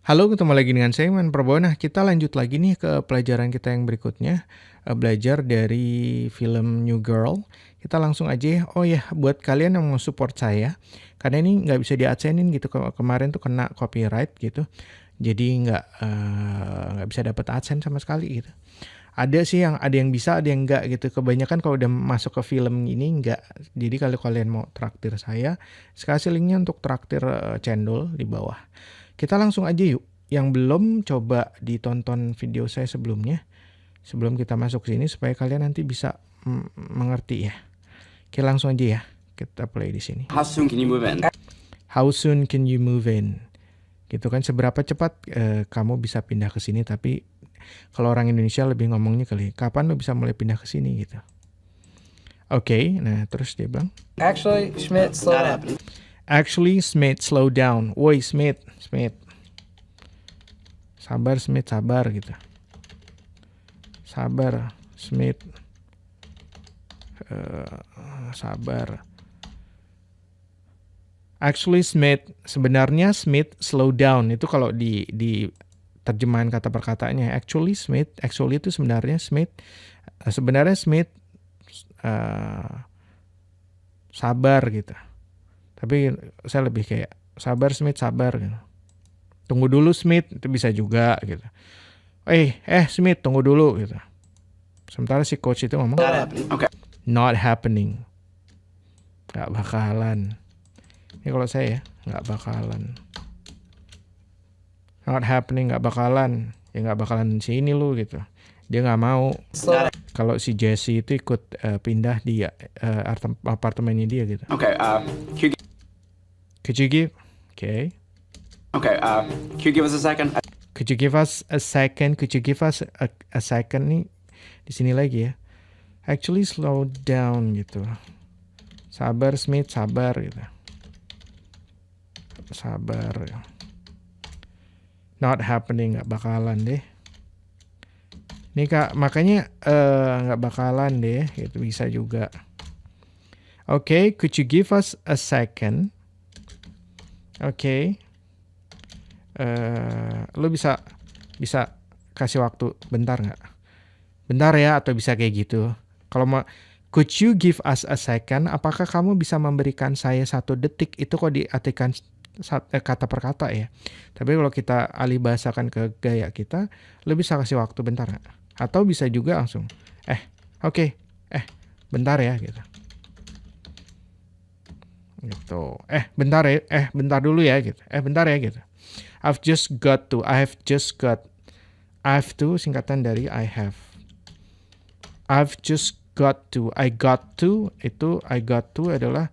Halo, ketemu lagi dengan saya Iman Prabowo. Nah, kita lanjut lagi nih ke pelajaran kita yang berikutnya. Belajar dari film New Girl. Kita langsung aja ya. Oh ya, buat kalian yang mau support saya, karena ini nggak bisa di-adsense-in gitu. Kemarin tuh kena copyright gitu. Jadi nggak bisa dapat adsense sama sekali gitu. Ada sih ada yang bisa, ada yang enggak gitu. Kebanyakan kalau udah masuk ke film ini enggak. Jadi kalau kalian mau traktir saya kasih linknya untuk traktir cendol di bawah. Kita langsung aja yuk. Yang belum coba ditonton video saya sebelumnya. Sebelum kita masuk sini supaya kalian nanti bisa mengerti ya. Oke, langsung aja ya. Kita play di sini. How soon can you move in? How soon can you move in? Gitu kan, seberapa cepat kamu bisa pindah ke sini. Tapi kalau orang Indonesia lebih ngomongnya kali, kapan lo bisa mulai pindah ke sini gitu. Oke, nah terus dia bilang, Actually, Schmidt, slow down. Actually, Smith, slow down. Woi, Smith. Sabar, Smith, sabar gitu. Sabar, Smith. Sabar. Actually, Smith. Sebenarnya Smith, slow down. Itu kalau di terjemahan kata perkataannya. Actually, Smith. Actually itu sebenarnya Smith. Sebenarnya Smith sabar gitu. Tapi saya lebih kayak sabar Smith, sabar gitu. Tunggu dulu Smith, itu bisa juga gitu. Smith, tunggu dulu gitu. Sementara si coach itu ngomong not happening. Gak bakalan. Ini kalau saya ya, gak bakalan. Not happening, gak bakalan. Ya gak bakalan sini lu gitu. Dia gak mau. Kalau si Jesse itu ikut pindah di apartemennya dia gitu. Could you give? Okay. Could you give us a second? Could you give us a second? Could you give us a second nih? Di sini lagi ya. Actually slow down gitu. Sabar Smith, sabar gitu. Sabar. Not happening, nggak bakalan deh. Nih Kak, makanya nggak bakalan deh. Itu bisa juga. Okay, could you give us a second? Okay. Lo bisa kasih waktu bentar nggak? Bentar ya, atau bisa kayak gitu. Kalau mau, could you give us a second? Apakah kamu bisa memberikan saya 1 detik? Itu kok diartikan kata per kata ya. Tapi kalau kita alih bahasakan ke gaya kita, lo bisa kasih waktu bentar nggak? Atau bisa juga langsung, bentar ya gitu. Gitu. Bentar dulu ya gitu. Bentar ya gitu. I have to singkatan dari I have. I've just got to. I got to adalah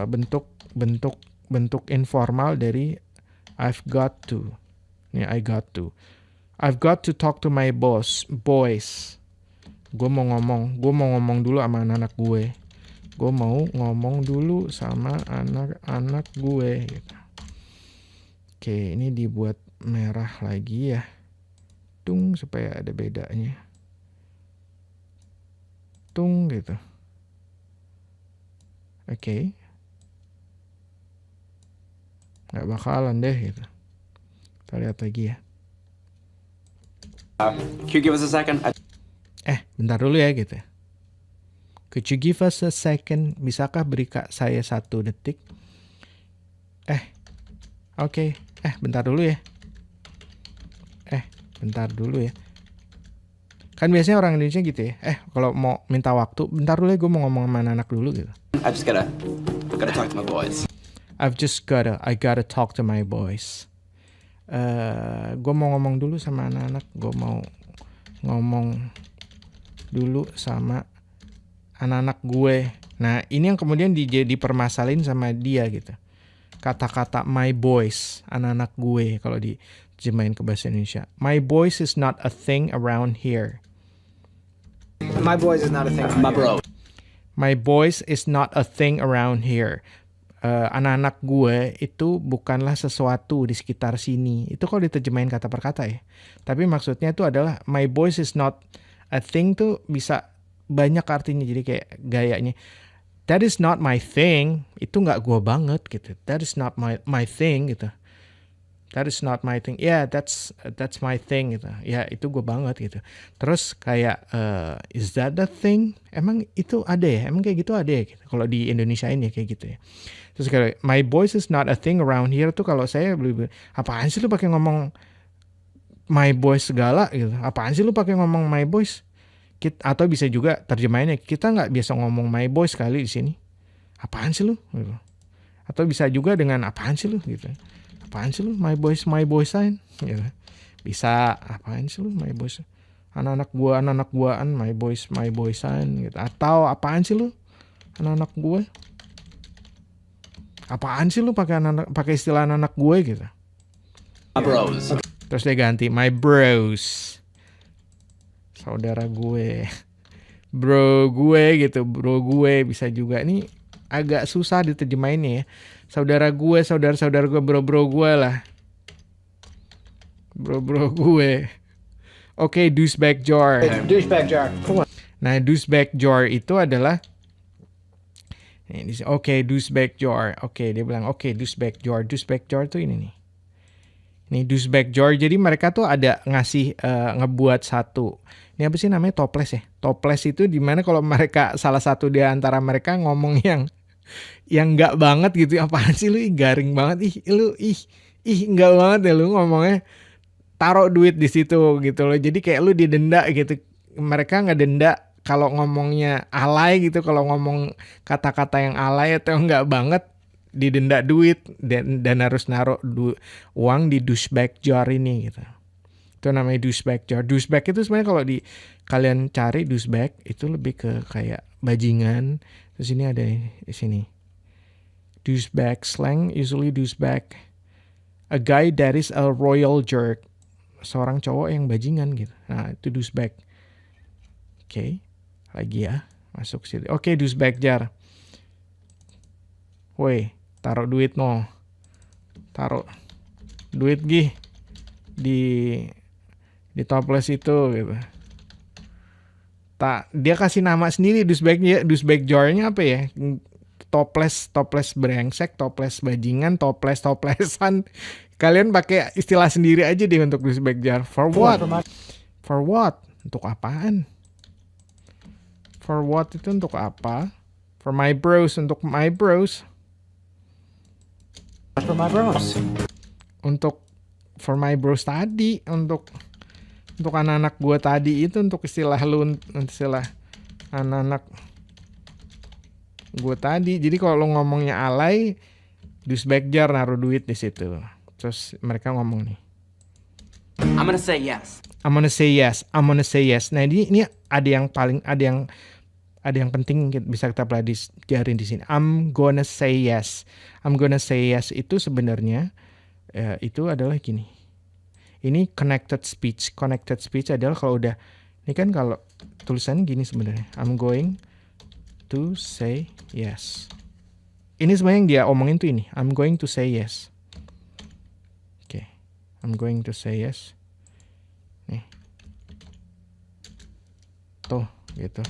bentuk informal dari I've got to. Ini I got to. I've got to talk to my boys. Gue mau ngomong dulu sama anak-anak gue. Gue mau ngomong dulu sama anak-anak gue gitu. Oke, ini dibuat merah lagi ya. Tung, supaya ada bedanya. Tung gitu. Oke. Nggak bakalan deh gitu. Kita lihat lagi ya. Could you give us a second? Bentar dulu ya gitu. Could you give us a second? Bisakah beri saya 1 detik? Oke. Bentar dulu ya. Bentar dulu ya. Kan biasanya orang Indonesia gitu ya. Kalau mau minta waktu, bentar dulu ya, gue mau ngomong sama anak dulu gitu. I gotta talk to my boys. I gotta talk to my boys. Gue mau ngomong dulu sama anak-anak. Gue mau ngomong dulu sama anak-anak gue. Nah, ini yang kemudian dipermasalahin sama dia gitu. Kata-kata my boys, anak-anak gue kalau dijemahin ke bahasa Indonesia. My boys is not a thing around here. My boys is not a thing. My bro. My boys is not a thing around here. Anak-anak gue itu bukanlah sesuatu di sekitar sini. Itu kalau diterjemahin kata per kata ya. Tapi maksudnya itu adalah my boys is not a thing tuh bisa banyak artinya. Jadi kayak gayanya. That is not my thing. Itu nggak gue banget gitu. That is not my thing gitu. That is not my thing. Yeah, that's my thing gitu. Ya itu gue banget gitu. Terus kayak is that the thing? Emang itu ada ya? Emang kayak gitu ada ya? Gitu. Kalau di Indonesia ini kayak gitu ya. Terus kayak my boys is not a thing around here tuh kalau saya beli apaan sih lu pakai ngomong my boys segala gitu. Apaan sih lu pakai ngomong my boys? Atau bisa juga terjemahannya kita nggak biasa ngomong my boys kali di sini. Apaan sih lu? Gitu. Atau bisa juga dengan apaan sih lu gitu. Apaan sih lu my boysan gitu. Bisa apaan sih lu my boys. Anak-anak guaan my boysan gitu. Atau apaan sih lu anak-anak gue. Apaan sih lu pakai istilah anak gue gitu. My bros. Terus dia ganti my bros. Saudara gue. Bro gue gitu, bro gue bisa juga. Ini agak susah diterjemahinnya ya. Saudara gue, saudara-saudara gue, bro-bro gue lah. Bro-bro gue. Oke, douchebag jar. Douchebag jar. Nah, douchebag jar itu adalah oke, douchebag jar. Oke, dia bilang oke, douchebag jar. Douchebag jar tuh ini nih. Ini douchebag jar. Jadi mereka tuh ada ngasih ngebuat satu. Ini apa sih namanya toples ya? Toples itu dimana kalau mereka salah satu di antara mereka ngomong yang nggak banget gitu. Apaan sih lu garing banget nggak banget ya lu ngomongnya. Taruh duit di situ gitu loh. Jadi kayak lu didenda gitu. Mereka nggak denda kalau ngomongnya alay gitu. Kalau ngomong kata-kata yang alay atau nggak banget didenda duit dan harus naruh uang di douchebag jar ini gitu. Itu namanya douchebag jar. Douchebag itu sebenarnya kalau kalian cari douchebag itu lebih ke kayak bajingan. Terus ini ada di sini. Douchebag slang, usually douchebag. A guy that is a royal jerk. Seorang cowok yang bajingan gitu. Nah, itu douchebag. Oke. Lagi ya. Masuk sini. Oke, douchebag jar. Woi, taruh duit no. Taruh duit gih di toples itu gitu. Dia kasih nama sendiri douchebag jar-nya apa ya? Toples brengsek, toples bajingan, toplesan. Kalian pakai istilah sendiri aja deh untuk douchebag jar. For what? For what? Untuk apaan? For what itu untuk apa? For my bros, untuk my bros. For my bros. Untuk for my bros tadi, untuk anak-anak gue tadi itu untuk istilah anak-anak gue tadi. Jadi kalau lo ngomongnya alay, douchebag jar naruh duit di situ. Terus mereka ngomong nih. I'm gonna say yes. I'm gonna say yes. Nah ini ada yang penting bisa kita pelajarin di sini. I'm gonna say yes. I'm gonna say yes itu sebenarnya itu adalah gini. Ini connected speech. Connected speech adalah kalau udah ini kan kalau tulisannya gini sebenarnya. I'm going to say yes. Ini sebenarnya yang dia omongin tuh ini. I'm going to say yes. Oke. I'm going to say yes. Nih. Tuh, gitu.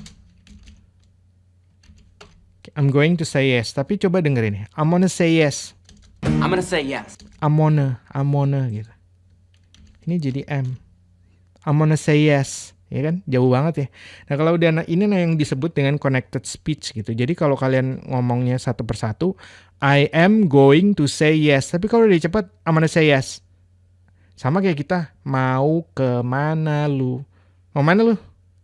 I'm going to say yes. Tapi coba dengerin ya. I'm gonna say yes. I'm gonna say yes. I'm gonna gitu. Ini jadi M. I'm gonna say yes. Ya kan? Jauh banget ya. Nah kalau udah ini yang disebut dengan connected speech gitu. Jadi kalau kalian ngomongnya satu persatu, I am going to say yes. Tapi kalau udah cepat, I'm gonna say yes. Sama kayak kita, mau kemana lu? Mau mana lu?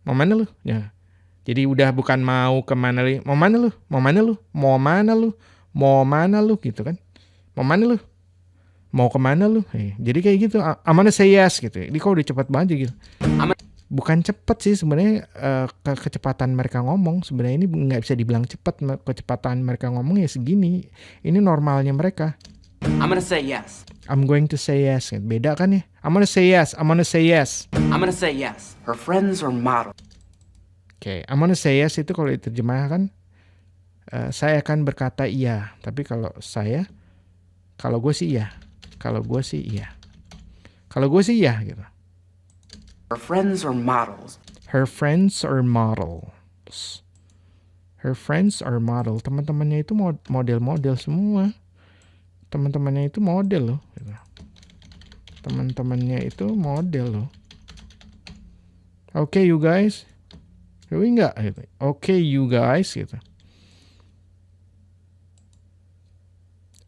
Mau mana lu? Ya. Jadi udah bukan mau kemana lu, mau mana lu? Mau mana lu? Mau mana lu? Mau mana lu gitu kan? Mau mana lu? Mau kemana lu? Jadi kayak gitu, I'm gonna say yes gitu. Jadi kalau udah cepat banget gitu. Bukan cepat sih sebenarnya kecepatan mereka ngomong. Sebenarnya ini nggak bisa dibilang cepat. Kecepatan mereka ngomong ya segini. Ini normalnya mereka. I'm gonna say yes. I'm going to say yes. Beda kan ya? I'm gonna say yes. I'm gonna say yes. I'm gonna say yes. Her friends are models. Oke, I'm gonna say yes itu kalau diterjemahkan saya akan berkata iya. Tapi kalau gue sih iya. Kalau gue sih iya gitu. Her friends are models. Her friends are models. Her friends are model. Teman-temannya itu model-model semua. Teman-temannya itu model loh. Gitu. Teman-temannya itu model loh. Oke, you guys. Yoi nggak? Gitu. Oke, you guys. Gitu.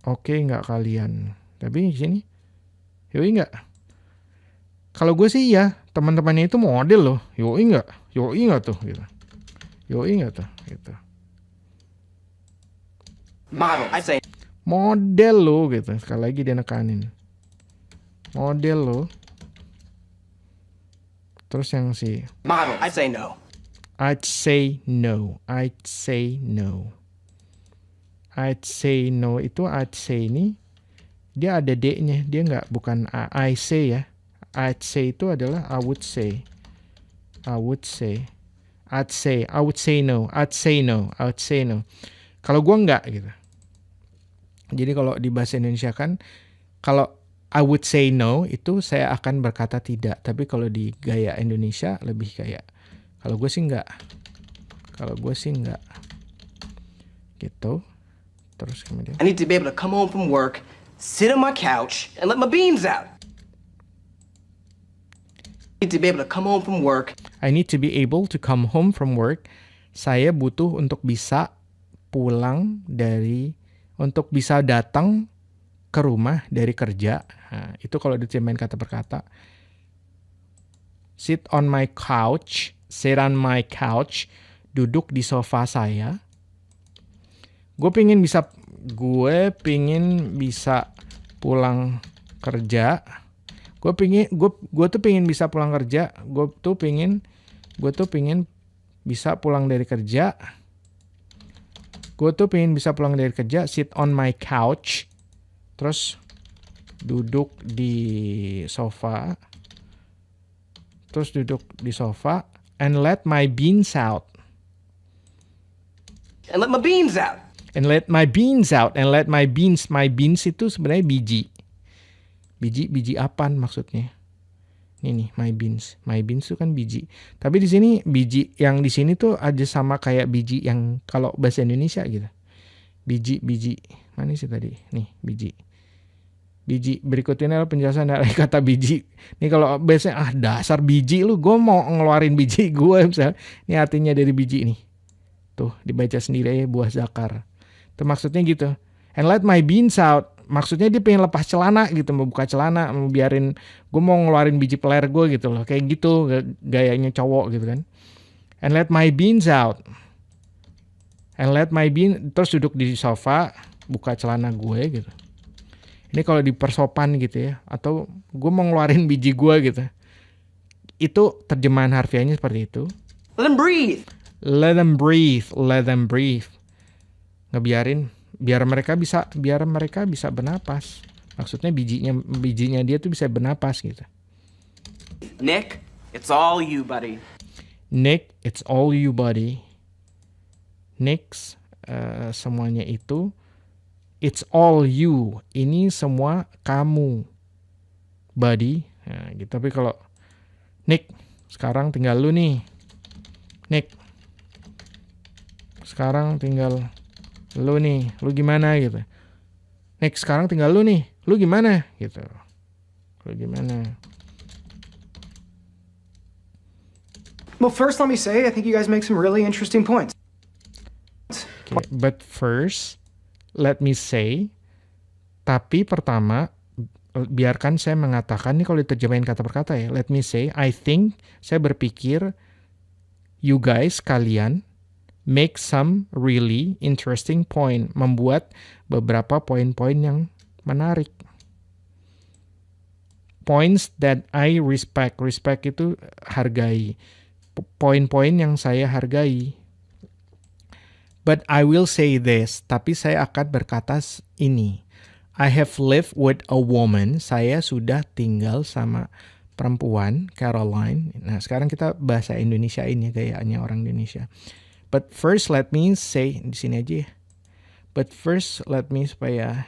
Oke nggak kalian? Tapi di sini, yoi nggak? Kalau gue sih ya, teman-temannya itu model loh. Yoi nggak? Yoi nggak tuh? Gitu. Yoi nggak tuh? Gitu. Models. I say Model lo gitu. Sekali lagi dia nekanin. Model lo. Terus yang si models. I say no. I'd say no. I'd say no. I'd say no itu I'd say ini dia ada D-nya. Dia nggak, bukan I say ya. I'd say itu adalah I would say. I would say. I'd say. I would say no. I'd say no. I would say no. Kalau gua nggak gitu. Jadi kalau di bahasa Indonesia kan, kalau I would say no itu saya akan berkata tidak. Tapi kalau di gaya Indonesia lebih kayak, kalau gue sih nggak. Kalau gue sih nggak. Gitu. Terus kemudian I need to be able to come home from work, sit on my couch, and let my beans out. I need to be able to come home from work. I need to be able to come home from work. Saya butuh untuk bisa untuk bisa datang ke rumah dari kerja. Nah, itu kalau diterjemahin kata per kata. Sit on my couch. Sit on my couch. Duduk di sofa saya. Gue pingin bisa pulang kerja. Gue tuh pingin bisa pulang kerja. Gue tuh pingin bisa pulang dari kerja. Gue tuh pingin bisa pulang dari kerja. Sit on my couch. Terus duduk di sofa. And let my beans out. And let my beans out. And let my beans itu sebenarnya biji. Biji apaan maksudnya? Ini nih, my beans. My beans itu kan biji. Tapi di sini biji yang di sini tuh aja sama kayak biji yang kalau bahasa Indonesia gitu. Biji. Mana sih tadi? Nih, biji. Berikutnya adalah penjelasan dari kata biji. Nih kalau biasanya dasar biji lu, gue mau ngeluarin biji gue misalnya. Ini artinya dari biji nih. Tuh, dibaca sendiri aja, buah zakar. Itu maksudnya gitu. And let my beans out. Maksudnya dia pengen lepas celana gitu, mau buka celana, mau biarin, gue mau ngeluarin biji peler gue gitu loh. Kayak gitu gayanya cowok gitu kan. And let my beans out. Terus duduk di sofa, buka celana gue gitu. Ini kalau di persopan gitu ya. Atau gue mau ngeluarin biji gue gitu. Itu terjemahan harfiahnya seperti itu. Let them breathe. Let them breathe. Biar mereka bisa bernapas. Maksudnya bijinya dia tuh bisa bernapas gitu. Nick, it's all you, buddy. Nick, it's all you, buddy. Nick, semuanya itu. It's all you. Ini semua kamu, buddy. Nah, gitu. Tapi kalau Nick, sekarang tinggal lu nih. Nick, sekarang tinggal lu nih, lu gimana gitu. Nick, sekarang tinggal lu nih, lu gimana gitu. Lu gimana? Well, first let me say, I think you guys make some really interesting points. Okay, but first, let me say, tapi pertama, biarkan saya mengatakan, ini kalau diterjemahin kata per kata ya, let me say, I think, saya berpikir, you guys, kalian, make some really interesting point. Membuat beberapa poin-poin yang menarik. Points that I respect. Respect itu hargai. Poin-poin yang saya hargai. But I will say this. Tapi saya akan berkata ini. I have lived with a woman. Saya sudah tinggal sama perempuan, Caroline. Nah, sekarang kita bahasa Indonesia ini gayanya orang Indonesia. But first let me say, di sini aja ya. But first let me supaya.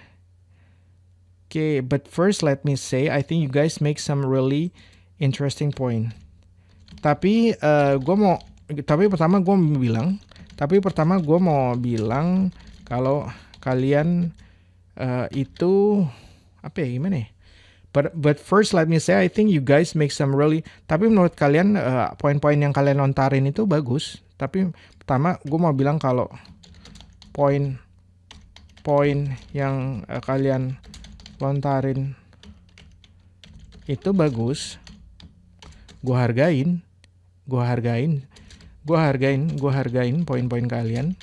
Okay, but first let me say, I think you guys make some really interesting point. Tapi pertama gue mau bilang kalau kalian itu apa ya, gimana ya? But first let me say I think you guys make some really. Tapi menurut kalian poin-poin yang kalian lontarin itu bagus. Tapi pertama gue mau bilang kalau poin yang kalian lontarin itu bagus. Gue hargain poin-poin kalian.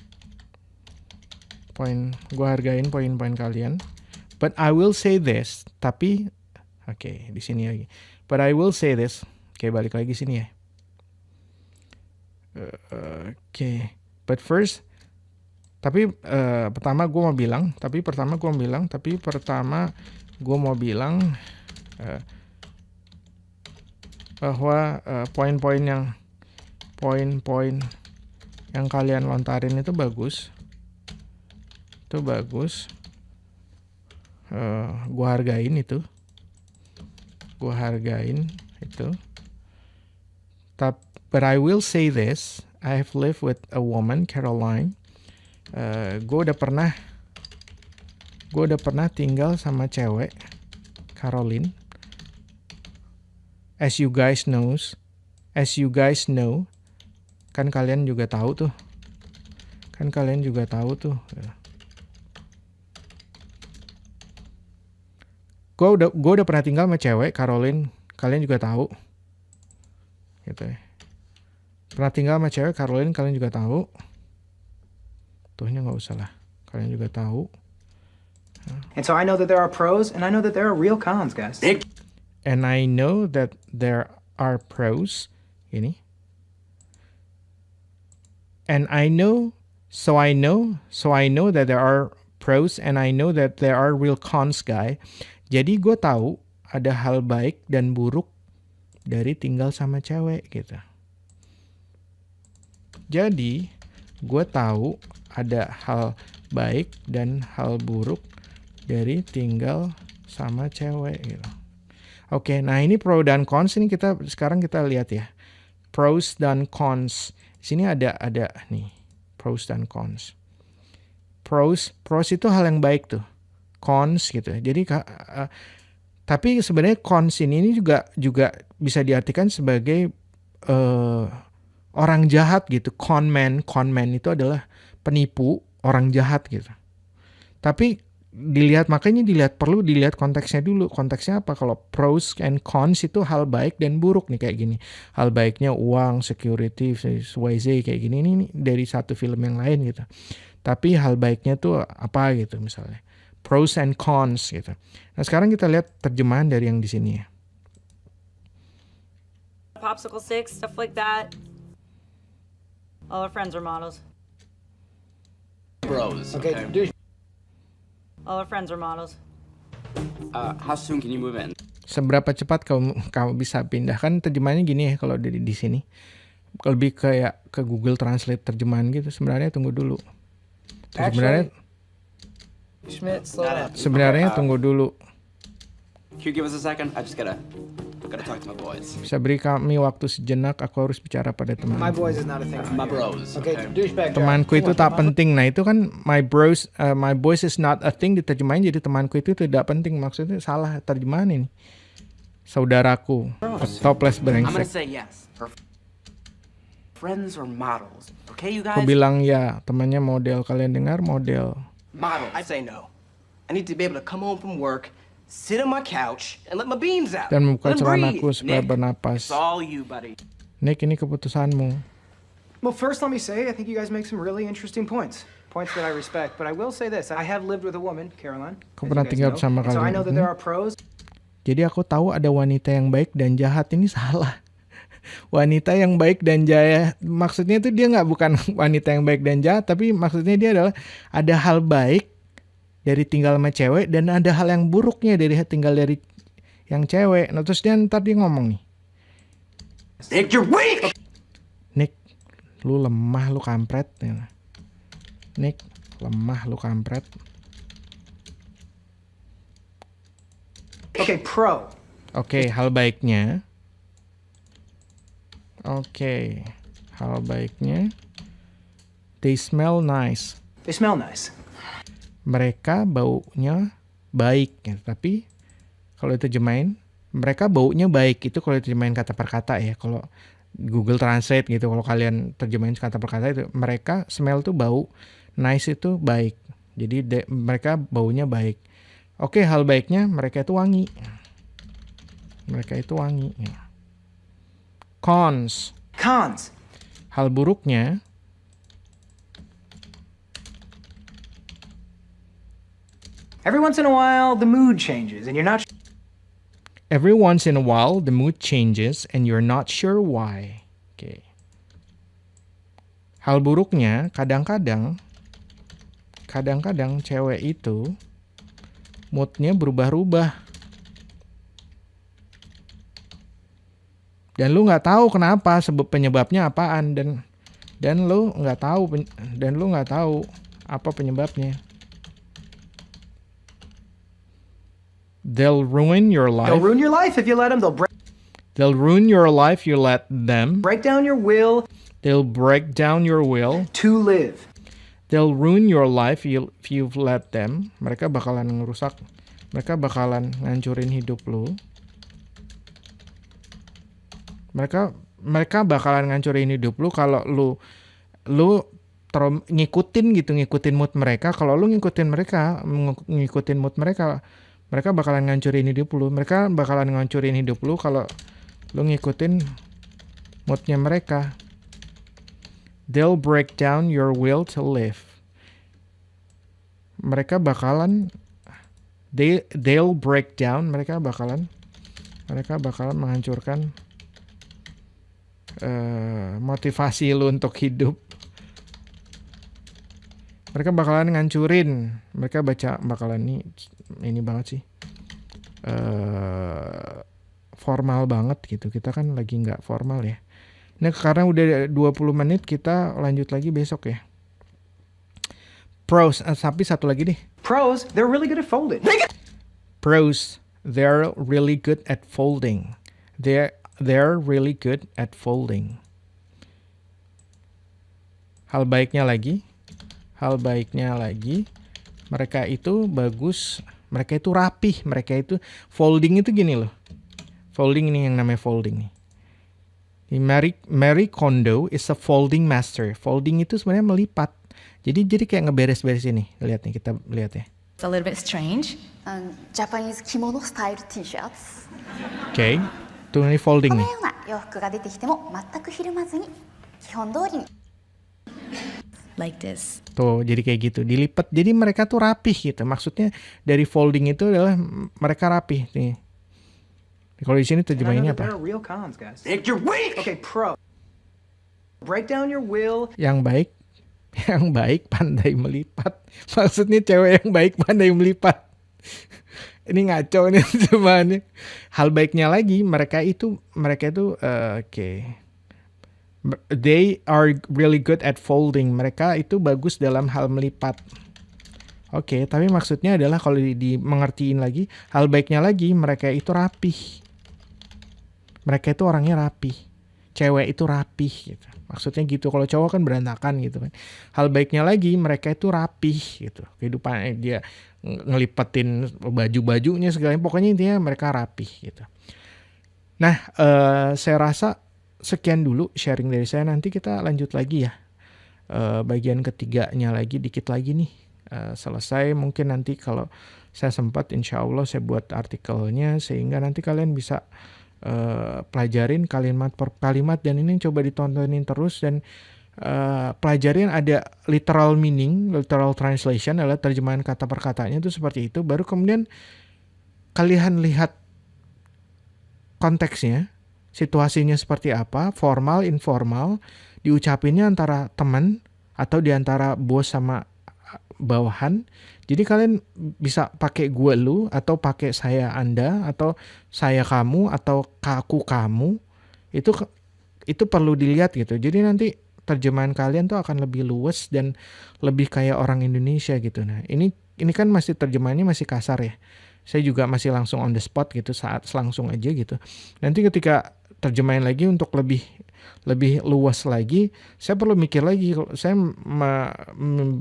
Gue hargain poin-poin kalian. But I will say this, tapi oke, di sini lagi. But I will say this. Oke, balik lagi sini ya. Oke. But first, pertama gue mau bilang bahwa poin-poin yang kalian lontarin itu bagus. Gue hargain itu. But I will say this, I have lived with a woman, Caroline. Gue udah pernah tinggal sama cewek, Caroline. As you guys know, kan kalian juga tahu tuh. Gue udah pernah tinggal sama cewek, Caroline. Kalian juga tahu. Gitu ya. Pernah tinggal sama cewek, Caroline. Kalian juga tahu. Tuhnya nggak usah lah. Kalian juga tahu. And so I know that there are pros, and I know that there are real cons, guys. And I know that there are pros. Ini. And I know that there are pros, and I know that there are real cons, guys. Jadi gue tahu ada hal baik dan buruk dari tinggal sama cewek gitu. Jadi gue tahu ada hal baik dan hal buruk dari tinggal sama cewek gitu. Oke, nah ini pro dan cons ini sekarang kita lihat ya. Pros dan cons. Sini ada nih pros dan cons. Pros itu hal yang baik tuh. Cons gitu. Jadi tapi sebenarnya cons ini juga bisa diartikan sebagai orang jahat gitu. Con man itu adalah penipu, orang jahat gitu. Tapi perlu dilihat konteksnya dulu. Konteksnya apa? Kalau pros and cons itu hal baik dan buruk nih kayak gini. Hal baiknya uang, security, YZ kayak gini. Ini dari satu film yang lain gitu. Tapi hal baiknya tuh apa gitu misalnya. Pros and cons gitu. Nah sekarang kita lihat terjemahan dari yang di sini ya. Popsicle sticks, stuff like that. All our friends are models. Bros. Okay, All our friends are models. How soon can you move in? Seberapa cepat kamu bisa pindah? Kan terjemahannya gini ya kalau di sini. Lebih kayak ke Google Translate terjemahan gitu. Sebenarnya tunggu dulu. Sebenarnya tunggu dulu. Can you give us a second? I just gotta talk to my boys. Bisa beri kami waktu sejenak, aku harus bicara pada teman. My boys is not a thing. My bros. Okay, douchebag. Temanku itu tak penting. Nah itu kan my boys is not a thing diterjemahin jadi temanku itu tidak penting. Maksudnya salah terjemahan ini. Saudaraku, toples I'm gonna brengsek. say yes. Her friends are models. Okay, you guys? Aku bilang ya, temannya model. Kalian dengar model. model. I say no. I need to be able to come home from work, sit on my couch, and let my beans out. Dan membuka Let 'em celanaku breathe. supaya Nick, bernapas. It's all you, buddy. Nick, ini keputusanmu. Well, first, let me say, I think you guys make some really interesting points. Points that I respect. But I will say this: I have lived with a woman, Caroline. Kau as you pernah guys tinggal know. bersama And so I know that kalian. there are pros. Jadi aku tahu ada wanita yang baik dan jahat. Ini salah. Wanita yang baik dan jahat, maksudnya itu dia bukan wanita yang baik dan jahat, tapi maksudnya dia adalah ada hal baik dari tinggal sama cewek dan ada hal yang buruknya dari tinggal dari yang cewek. Nah terus dia ntar dia ngomong nih, Nick, you're weak. Nick, lu lemah, lu kampret. Nick, lemah, lu kampret. Okay, pro. Oke, hal baiknya. Oke, hal baiknya. They smell nice. They smell nice. Mereka baunya baik ya. Tapi Kalau diterjemahin, mereka baunya baik. Itu kalau diterjemahin kata per kata ya. Kalau Google Translate gitu, kalau kalian terjemahin kata per kata itu, mereka smell tuh bau, nice itu baik. Jadi mereka baunya baik. Oke, hal baiknya mereka itu wangi. Mereka itu wangi. Cons. Cons. Hal buruknya, Every once in a while, the mood changes, and you're not every once in a while the mood changes and you're not sure why. Oke. Hal buruknya, kadang-kadang cewek itu moodnya berubah-ubah. Dan lu nggak tahu kenapa, penyebabnya apaan, dan lu nggak tahu apa penyebabnya. They'll ruin your life. They'll ruin your life if you let them. They'll ruin your life. You let them. Break down your will They'll break down your will. to live. They'll ruin your life if you've let them. Mereka bakalan ngerusak. Mereka bakalan ngancurin hidup lu. Mereka bakalan ngancurin hidup lu kalau lu ngikutin mood mereka. Kalau lu ngikutin mood mereka, mereka bakalan ngancurin hidup lu. Mereka bakalan ngancurin hidup lu kalau lu ngikutin moodnya mereka. They'll break down your will to live. Mereka bakalan they'll break down. Mereka bakalan menghancurkan motivasi lu untuk hidup. Mereka bakalan ngancurin. Mereka bakalan ini banget sih. Formal banget gitu. Kita kan lagi nggak formal ya. Nah, karena udah 20 menit, kita lanjut lagi besok ya. Pros, tapi satu lagi deh. Pros, they're really good at folding. Pros, they're really good at folding. They're really good at folding. Hal baiknya lagi, mereka itu bagus, mereka itu rapih, mereka itu folding itu gini loh. Folding ini yang namanya folding nih. Marie Kondo is a folding master. Folding itu sebenarnya melipat. Jadi kayak ngeberes-beres ini. Lihat nih, kita lihat ya. It's a little bit strange. Japanese kimono style T-shirts. Oke. Tuh ini folding この nih. ような洋服が出てきても全くひるまずに基本通りに Like this. Tuh, jadi kayak gitu. Dilipat. Jadi mereka tuh rapih gitu. Maksudnya dari folding itu adalah mereka rapih nih. Kalau di sini And I know terjemahinnya that there apa? are real cons, guys. Nick, you're weak! Okay, pro. Break down your will. Yang baik pandai melipat. Maksudnya cewek yang baik pandai melipat. Ini ngaco nih cuman. Hal baiknya lagi, mereka itu oke. They are really good at folding. Mereka itu bagus dalam hal melipat. Oke, tapi maksudnya adalah kalau dimengertiin lagi, hal baiknya lagi mereka itu rapih. Mereka itu orangnya rapih. Cewek itu rapih gitu. Maksudnya gitu. Kalau cowok kan berantakan gitu kan. Hal baiknya lagi mereka itu rapih gitu. Kehidupan dia ngelipetin baju-bajunya segala. Pokoknya intinya mereka rapih gitu. Nah, saya rasa sekian dulu sharing dari saya. Nanti kita lanjut lagi ya. Bagian ketiganya lagi dikit lagi nih. Selesai mungkin nanti kalau saya sempat insya Allah saya buat artikelnya sehingga nanti kalian bisa pelajarin kalimat per kalimat dan ini coba ditontonin terus dan pelajarin ada literal meaning, literal translation adalah terjemahan kata per katanya itu seperti itu, baru kemudian kalian lihat konteksnya, situasinya seperti apa, formal, informal, diucapinnya antara teman atau diantara bos sama bawahan. Jadi kalian bisa pakai gue lu atau pakai saya anda atau saya kamu atau aku kamu. Itu perlu dilihat gitu. Jadi nanti terjemahan kalian tuh akan lebih luas dan lebih kayak orang Indonesia gitu. Nah, ini kan masih terjemahannya masih kasar ya. Saya juga masih langsung on the spot gitu, saat langsung aja gitu. Nanti ketika terjemahin lagi untuk lebih luas lagi, saya perlu mikir lagi. Saya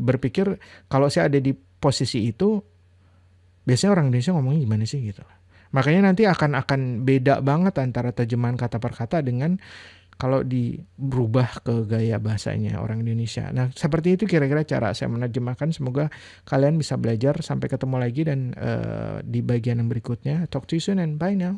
berpikir kalau saya ada di posisi itu, biasanya orang Indonesia ngomongnya gimana sih gitu. Makanya nanti akan beda banget antara terjemahan kata per kata dengan kalau berubah ke gaya bahasanya orang Indonesia. Nah, seperti itu kira-kira cara saya menerjemahkan. Semoga kalian bisa belajar. Sampai ketemu lagi dan di bagian yang berikutnya. Talk to you soon and bye now.